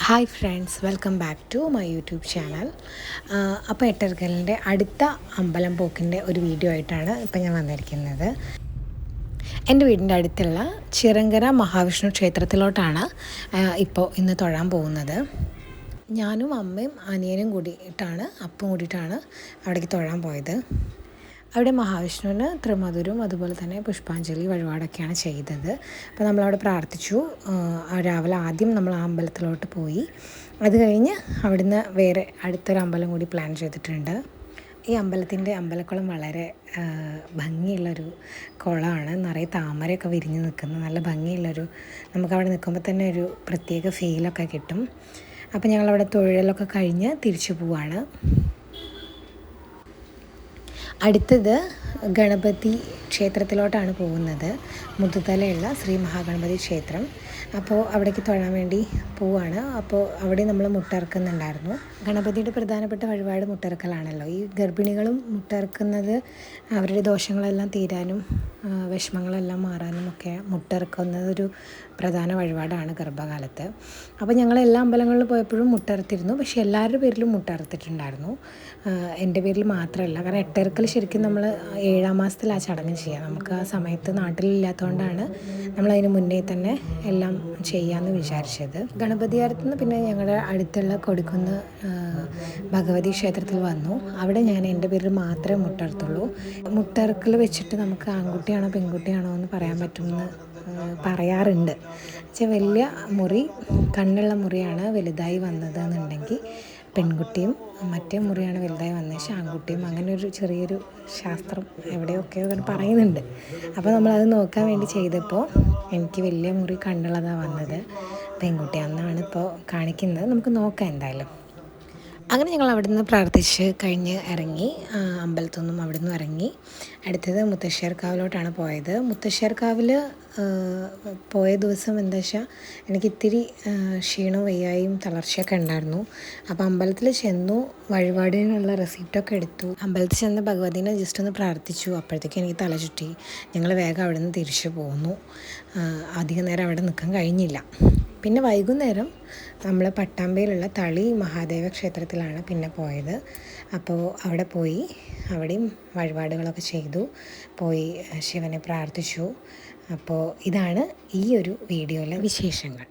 Hi friends, welcome back to my YouTube channel. അപ്പോൾ എട്ടർക്കലിൻ്റെ അടുത്ത അമ്പലം പോക്കിൻ്റെ ഒരു വീഡിയോ ആയിട്ടാണ് ഇപ്പോൾ ഞാൻ വന്നിരിക്കുന്നത്. എൻ്റെ വീടിൻ്റെ അടുത്തുള്ള ചിറങ്കര മഹാവിഷ്ണു ക്ഷേത്രത്തിലോട്ടാണ് ഇന്ന് തൊഴാൻ പോകുന്നത്. ഞാനും അമ്മയും അനിയനും കൂടിയിട്ടാണ് അവിടേക്ക് തൊഴാൻ പോയത്. അവിടെ മഹാവിഷ്ണുവിന് ത്രിമധുരവും അതുപോലെ തന്നെ പുഷ്പാഞ്ജലി വഴിപാടൊക്കെയാണ് ചെയ്തത്. അപ്പോൾ നമ്മളവിടെ പ്രാർത്ഥിച്ചു. രാവിലെ ആദ്യം നമ്മൾ ആ അമ്പലത്തിലോട്ട് പോയി. അത് കഴിഞ്ഞ് അവിടുന്ന് വേറെ അടുത്തൊരു അമ്പലം കൂടി പ്ലാൻ ചെയ്തിട്ടുണ്ട്. ഈ അമ്പലക്കുളം വളരെ ഭംഗിയുള്ളൊരു കുളമാണ്. നിറയെ താമരയൊക്കെ വിരിഞ്ഞ് നിൽക്കുന്ന നല്ല ഭംഗിയുള്ളൊരു, നമുക്കവിടെ നിൽക്കുമ്പോൾ തന്നെ ഒരു പ്രത്യേക ഫീലൊക്കെ കിട്ടും. അപ്പോൾ ഞങ്ങളവിടെ തൊഴിലൊക്കെ കഴിഞ്ഞ് തിരിച്ചു പോവാണ്. അടുത്തത് ഗണപതി ക്ഷേത്രത്തിലോട്ടാണ് പോകുന്നത്. മുതുതലയുള്ള ശ്രീ മഹാഗണപതി ക്ഷേത്രം. അപ്പോൾ അവിടേക്ക് തൊഴാൻ വേണ്ടി പോവുകയാണ്. അപ്പോൾ അവിടെ നമ്മൾ മുട്ടിറക്കുന്നുണ്ടായിരുന്നു. ഗണപതിയുടെ പ്രധാനപ്പെട്ട വഴിപാട് മുട്ടിറക്കലാണല്ലോ. ഈ ഗർഭിണികളും മുട്ടിറക്കുന്നത് അവരുടെ ദോഷങ്ങളെല്ലാം തീരാനും വിഷമങ്ങളെല്ലാം മാറാനും ഒക്കെ മുട്ടിറക്കുന്നത് പ്രധാന വഴിപാടാണ് ഗർഭകാലത്ത്. അപ്പോൾ ഞങ്ങൾ എല്ലാ അമ്പലങ്ങളിൽ പോയപ്പോഴും മുട്ടിറത്തിരുന്നു. പക്ഷേ എല്ലാവരുടെ പേരിലും മുട്ടിറത്തിട്ടുണ്ടായിരുന്നു. എൻ്റെ പേരിൽ മാത്രമല്ല. കാരണം എട്ടേർക്കൽ ശരിക്കും നമ്മൾ 7-ാം മാസത്തിൽ ആ ചടങ്ങ് ചെയ്യുക. നമുക്ക് ആ സമയത്ത് നാട്ടിലില്ലാത്തതുകൊണ്ടാണ് നമ്മളതിന് മുന്നേ തന്നെ എല്ലാം ചെയ്യാമെന്ന് വിചാരിച്ചത്. ഗണപതിയാരത്തുനിന്ന് പിന്നെ ഞങ്ങളുടെ അടുത്തുള്ള കൊടിക്കുന്ന് ഭഗവതി ക്ഷേത്രത്തിൽ വന്നു. അവിടെ ഞാൻ എൻ്റെ പേരിൽ മാത്രമേ മുട്ടിറത്തുള്ളൂ. മുട്ടിറക്കൽ വെച്ചിട്ട് നമുക്ക് ആൺകുട്ടിയാണോ പെൺകുട്ടിയാണോ എന്ന് പറയാൻ പറ്റുമെന്ന് പറയാറുണ്ട്. വലിയ മുറി, കണ്ണുള്ള മുറിയാണ് വലുതായി വന്നതെന്നുണ്ടെങ്കിൽ പെൺകുട്ടിയും, മറ്റേ മുറിയാണ് വലുതായി വന്നത് ആൺകുട്ടിയും. അങ്ങനെ ഒരു ചെറിയൊരു ശാസ്ത്രം എവിടെയൊക്കെയോ പറയുന്നുണ്ട്. അപ്പോൾ നമ്മളത് നോക്കാൻ വേണ്ടി ചെയ്തപ്പോൾ എനിക്ക് വലിയ മുറി കണ്ണുള്ളതാണ് വന്നത്. പെൺകുട്ടിയാണെന്നാണ് ഇപ്പോൾ കാണിക്കുന്നത്. നമുക്ക് നോക്കാം എന്തായാലും. അങ്ങനെ ഞങ്ങൾ അവിടെ നിന്ന് പ്രാർത്ഥിച്ച് കഴിഞ്ഞ് ഇറങ്ങി. അമ്പലത്തിൽ നിന്നും അവിടെ നിന്നും ഇറങ്ങി. അടുത്തത് മുത്തശ്ശേർക്കാവിലോട്ടാണ് പോയത്. മുത്തശ്ശേർക്കാവിൽ പോയ ദിവസം എന്താ വെച്ചാൽ എനിക്ക് ഇത്തിരി ക്ഷീണവും വയ്യായും തളർച്ചയൊക്കെ ഉണ്ടായിരുന്നു. അപ്പോൾ അമ്പലത്തിൽ ചെന്നു, വഴിപാടിനുള്ള റെസിപ്റ്റൊക്കെ എടുത്തു. അമ്പലത്തിൽ ചെന്ന് ഭഗവതിനെ ജസ്റ്റ് ഒന്ന് പ്രാർത്ഥിച്ചു. അപ്പോഴത്തേക്കും എനിക്ക് തല ചുറ്റി. ഞങ്ങൾ വേഗം അവിടെ നിന്ന് തിരിച്ചു പോന്നു. അധികം നേരം അവിടെ നിൽക്കാൻ കഴിഞ്ഞില്ല. പിന്നെ വൈകുന്നേരം നമ്മൾ പട്ടാമ്പിയിലുള്ള തളി മഹാദേവ ക്ഷേത്രത്തിലാണ് പിന്നെ പോയത്. അപ്പോൾ അവിടെ പോയി, അവിടെയും വഴിപാടുകളൊക്കെ ചെയ്തു, പോയി ശിവനെ പ്രാർത്ഥിച്ചു. അപ്പോൾ ഇതാണ് ഈ ഒരു വീഡിയോയിലെ വിശേഷങ്ങൾ.